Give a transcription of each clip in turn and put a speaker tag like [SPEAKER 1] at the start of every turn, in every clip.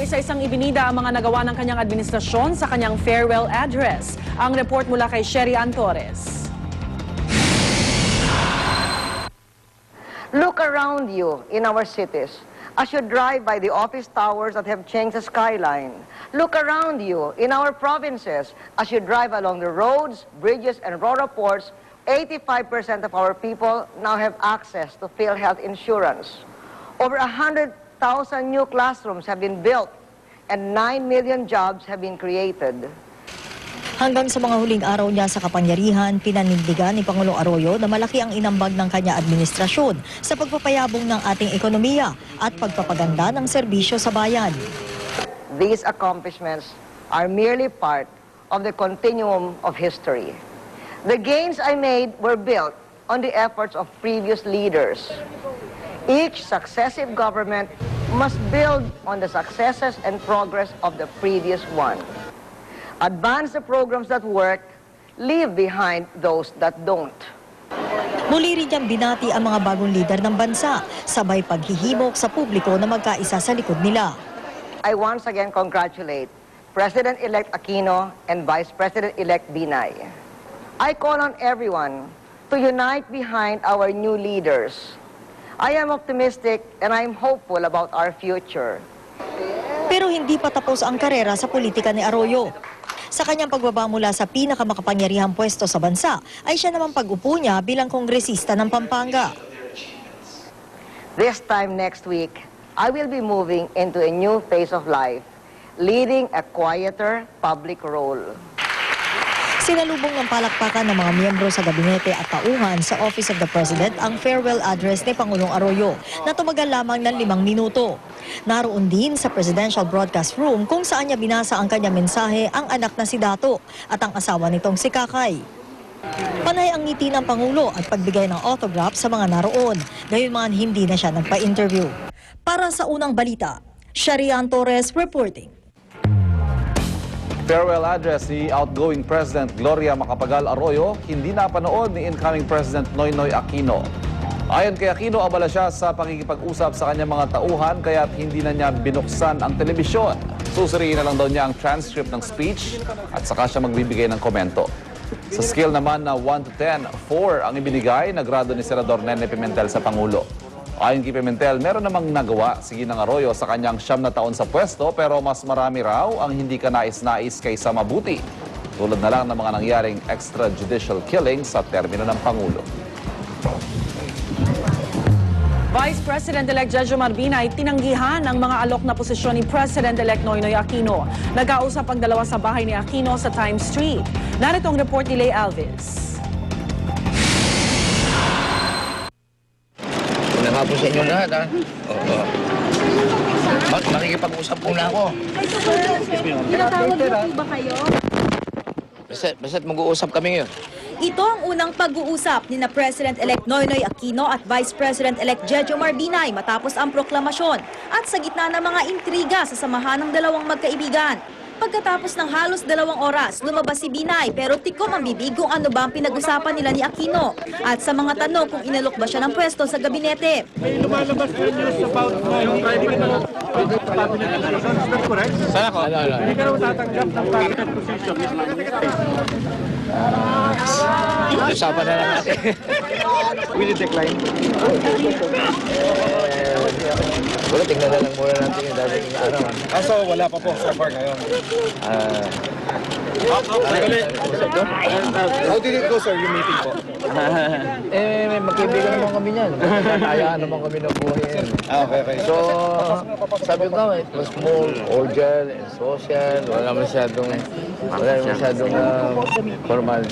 [SPEAKER 1] isa-isang ibinida ang mga nagawa ng kanyang administrasyon sa kanyang farewell address. Ang report mula kay Sherry Ann Torres.
[SPEAKER 2] Look around you in our cities as you drive by the office towers that have changed the skyline. Look around you in our provinces as you drive along the roads, bridges, and rural ports. 85% of our people now have access to PhilHealth insurance. Over 100,000 new classrooms have been built and 9 million jobs have been created.
[SPEAKER 3] Hanggang sa mga huling araw niya sa kapangyarihan, pinanindigan ni Pangulong Arroyo na malaki ang inambag ng kanya administrasyon sa pagpapayabong ng ating ekonomiya at pagpapaganda ng serbisyo sa bayan.
[SPEAKER 2] These accomplishments are merely part of the continuum of history. The gains I made were built on the efforts of previous leaders. Each successive government must build on the successes and progress of the previous one. Advance the programs that work, leave behind those that don't.
[SPEAKER 3] Muli rin niyang binati ang mga bagong lider ng bansa, sabay paghihimok sa publiko na magkaisa sa likod nila.
[SPEAKER 2] I once again congratulate President-elect Aquino and Vice President-elect Binay. I call on everyone to unite behind our new leaders. I am optimistic and I am hopeful about our future.
[SPEAKER 3] Pero hindi pa tapos ang karera sa politika ni Arroyo. Sa kanyang pagbaba mula sa pinakamakapangyarihang pwesto sa bansa, ay siya naman pag-upo niya bilang kongresista ng Pampanga.
[SPEAKER 2] This time next week, I will be moving into a new phase of life, leading a quieter public role.
[SPEAKER 3] Sinalubong ng palakpakan ng mga miyembro sa gabinete at tauhan sa Office of the President ang farewell address ni Pangulong Arroyo na tumagal lamang ng 5 minuto. Naroon din sa Presidential Broadcast Room kung saan niya binasa ang kanyang mensahe ang anak na si Dato at ang asawa nitong si Kakay. Panay ang ngiti ng Pangulo at pagbigay ng autograph sa mga naroon, gayunman hindi na siya nagpa-interview. Para sa unang balita, Sherry Ann Torres reporting.
[SPEAKER 4] Farewell address ni outgoing President Gloria Macapagal Arroyo hindi napanood ni incoming President Noynoy Aquino. Ayon kay Aquino, abala siya sa pakikipag-usap sa kanyang mga tauhan kaya't hindi na niya binuksan ang telebisyon. Susuriin na lang daw niya ang transcript ng speech at saka siya magbibigay ng komento. Sa scale naman na 1 to 10, 4 ang ibinigay na grado ni Senador Nene Pimentel sa Pangulo. Ayon kay Pimentel, meron namang nagawa si Ginang Arroyo sa kanyang 9 na taon sa pwesto pero mas marami raw ang hindi kanais-nais kaysa mabuti. Tulad na lang ng mga nangyaring extrajudicial killings sa termino ng Pangulo.
[SPEAKER 1] Vice President-elect Jejomar Binay tinanggihan ang mga alok na posisyon ni President-elect Noynoy Aquino. Nag-ausap ang dalawa sa bahay ni Aquino sa Times Street. Narito ang report ni Lay Alvis.
[SPEAKER 5] Hapon sa inyo lahat, ha? Oo. Makikipag-usap po na ako.
[SPEAKER 6] Tinatawag mo ba kayo?
[SPEAKER 5] Basta't mag-uusap kami ngayon.
[SPEAKER 6] Ito ang unang pag-uusap ni na President-elect Noynoy Aquino at Vice President-elect Jejomar Binay matapos ang proklamasyon at sa gitna ng mga intriga sa samahan ng dalawang magkaibigan. Pagkatapos ng halos 2 oras, lumabas si Binay pero tikom ang bibig kung ano ba ang pinag-usapan nila ni Aquino at sa mga tanong kung inalok ba siya ng pwesto sa gabinete.
[SPEAKER 7] May lumalabas na news about yung cabinet position. Is that correct?
[SPEAKER 5] Sana ko?
[SPEAKER 7] Hindi ka raw tatanggap ng cabinet position.
[SPEAKER 5] Usapan na lang natin.
[SPEAKER 7] Will you decline?
[SPEAKER 5] Wala, tingnan na lang muna natin yung dadating na araw.
[SPEAKER 7] So, wala pa po so far ngayon. How did it go, sir, yung meeting po?
[SPEAKER 5] May magkaibigan naman kami niyan. Hayaan naman kami ng buhay yan.
[SPEAKER 7] Okay.
[SPEAKER 5] So, sabi ko nga, it was more cordial and social. Wala masyadong formal.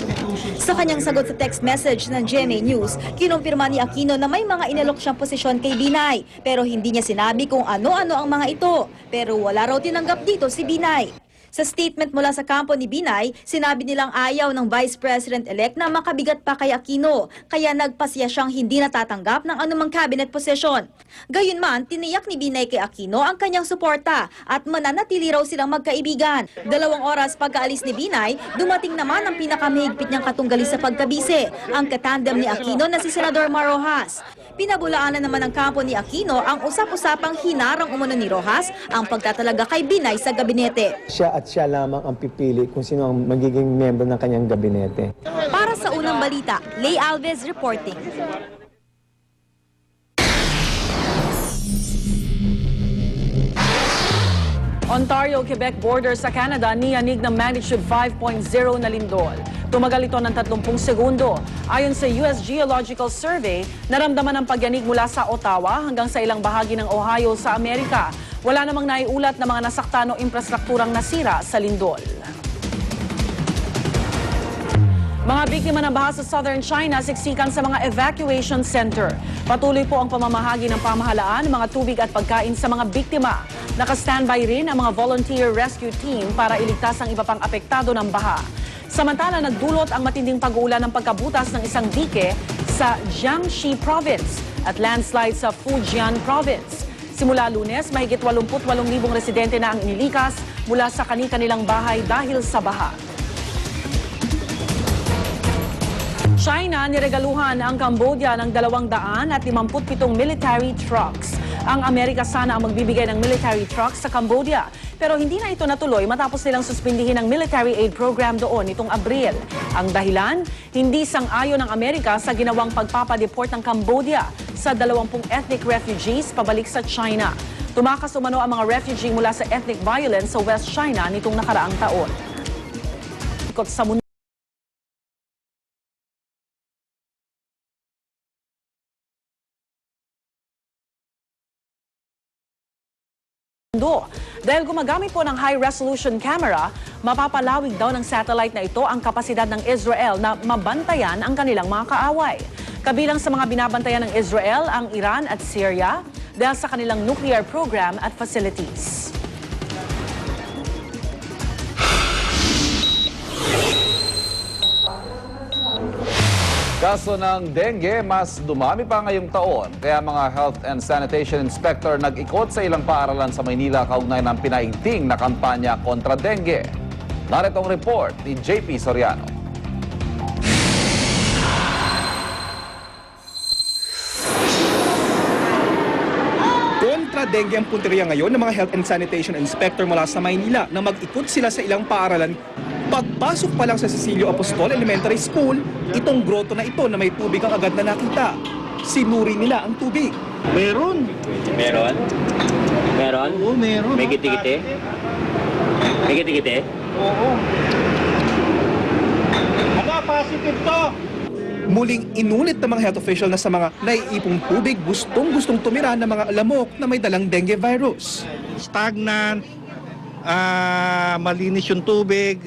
[SPEAKER 6] Sa kanyang sagot sa text message ng GMA News, kinumpirma ni Aquino na may mga inalok siyang posisyon kay Binay pero hindi niya sinabi kung ano-ano ang mga ito. Pero wala raw tinanggap dito si Binay. Sa statement mula sa kampo ni Binay, sinabi nilang ayaw ng Vice President-elect na makabigat pa kay Aquino, kaya nagpasya siyang hindi natatanggap ng anumang cabinet position. Gayunman, tiniyak ni Binay kay Aquino ang kanyang suporta at mananatili raw silang magkaibigan. 2 oras pagkaalis ni Binay, dumating naman ang pinakamahigpit niyang katunggali sa pagkabise, ang katandem ni Aquino na si Senador Mar Rojas. Pinabulaanan naman ng kampo ni Aquino ang usap-usapang hinarang umano ni Rojas ang pagtatalaga kay Binay sa gabinete.
[SPEAKER 8] Siya at siya lamang ang pipili kung sino ang magiging member ng kanyang gabinete.
[SPEAKER 6] Para sa unang balita, Lay Alves reporting.
[SPEAKER 1] Ontario-Quebec border sa Canada niyanig ng magnitude 5.0 na lindol. Tumagal ito ng 30 segundo. Ayon sa US Geological Survey, naramdaman ang pagyanig mula sa Ottawa hanggang sa ilang bahagi ng Ohio sa Amerika. Wala namang naiulat na mga nasaktan o infrastrukturang nasira sa lindol. Mga biktima ng baha sa southern China siksikan sa mga evacuation center. Patuloy po ang pamamahagi ng pamahalaan, mga tubig at pagkain sa mga biktima. Naka-standby rin ang mga volunteer rescue team para iligtas ang iba pang apektado ng baha. Samantala, nagdulot ang matinding pag-uulan ng pagkabutas ng isang dike sa Jiangxi Province at landslide sa Fujian Province. Simula Lunes, mahigit 88,000 residente na ang inilikas mula sa kani-kanilang bahay dahil sa baha. China niregaluhan ang Cambodia ng 257 military trucks. Ang Amerika sana ang magbibigay ng military trucks sa Cambodia. Pero hindi na ito natuloy matapos nilang suspindihin ang military aid program doon nitong Abril. Ang dahilan, hindi sang-ayon ng Amerika sa ginawang pagpapadeport ng Cambodia sa 20 ethnic refugees pabalik sa China. Tumakas umano ang mga refugee mula sa ethnic violence sa West China nitong nakaraang taon. Ikot sa mundo. Dahil gumagamit po ng high-resolution camera, mapapalawig daw ng satellite na ito ang kapasidad ng Israel na mabantayan ang kanilang mga kaaway. Kabilang sa mga binabantayan ng Israel ang Iran at Syria dahil sa kanilang nuclear program at facilities.
[SPEAKER 4] Kaso ng dengue, mas dumami pa ngayong taon. Kaya mga health and sanitation inspector nag-ikot sa ilang paaralan sa Maynila kaugnay ng pinaigting na kampanya kontra dengue. Narito ang report ni JP Soriano.
[SPEAKER 9] Kontra dengue ang punteriya ngayon ng mga health and sanitation inspector mula sa Maynila na mag-ikot sila sa ilang paaralan. Pagpasok pa lang sa Cecilio Apostol Elementary School, itong groto na ito na may tubig ang agad na nakita. Sinuri nila ang tubig.
[SPEAKER 7] Meron.
[SPEAKER 10] Meron? Meron?
[SPEAKER 7] Oo, meron.
[SPEAKER 10] May kiti-kiti? May kiti-kiti?
[SPEAKER 7] Oo. Ano, positive to?
[SPEAKER 9] Muling inulit ng mga health official na sa mga naiipong tubig gustong-gustong tumira ng mga lamok na may dalang dengue virus.
[SPEAKER 7] Stagnant, malinis yung tubig,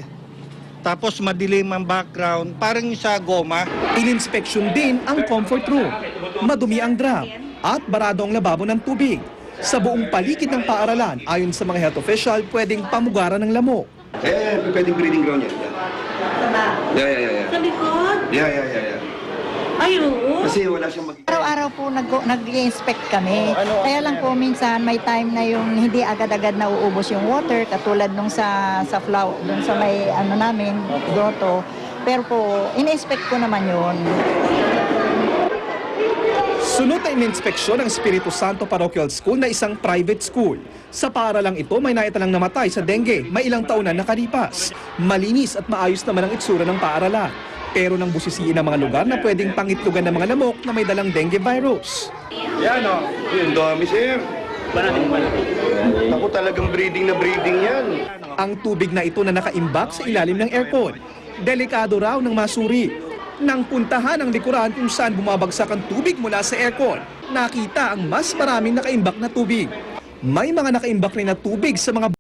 [SPEAKER 7] tapos madilim ang background, parang sa goma.
[SPEAKER 9] Ininspeksyon din ang comfort room. Madumi ang drum at barado ang lababo ng tubig. Sa buong paligid ng paaralan, ayon sa mga health official, pwedeng pamugaran ng lamok.
[SPEAKER 11] Pwedeng breeding ground yan. Yeah.
[SPEAKER 12] Sa likod?
[SPEAKER 11] Yeah.
[SPEAKER 12] Ay, oo.
[SPEAKER 11] Kasi wala siyang
[SPEAKER 12] Araw-araw po nag-i-inspect kami. Kaya lang po minsan may time na yung hindi agad-agad nauubos yung water katulad nung sa flow, dun sa may namin, grotto. Pero po, in-inspect ko naman yun.
[SPEAKER 9] Sunod na ininspeksyon ng Espiritu Santo Parochial School na isang private school. Sa paaralang ito, may naitalang namatay sa dengue. May ilang taon na nakalipas. Malinis at maayos naman ang itsura ng paaralan. Pero nang busisiin ang mga lugar na pwedeng pangitlugan ng mga lamok na may dalang dengue virus.
[SPEAKER 11] Yan o. Yung dami, sir. Ako talagang breeding yan.
[SPEAKER 9] Ang tubig na ito na nakaimbak sa ilalim ng aircon. Delikado raw ng masuri. Nang puntahan ang likuran kung saan bumabagsak ang tubig mula sa aircon, nakita ang mas maraming nakaimbak na tubig. May mga nakaimbak rin na tubig sa mga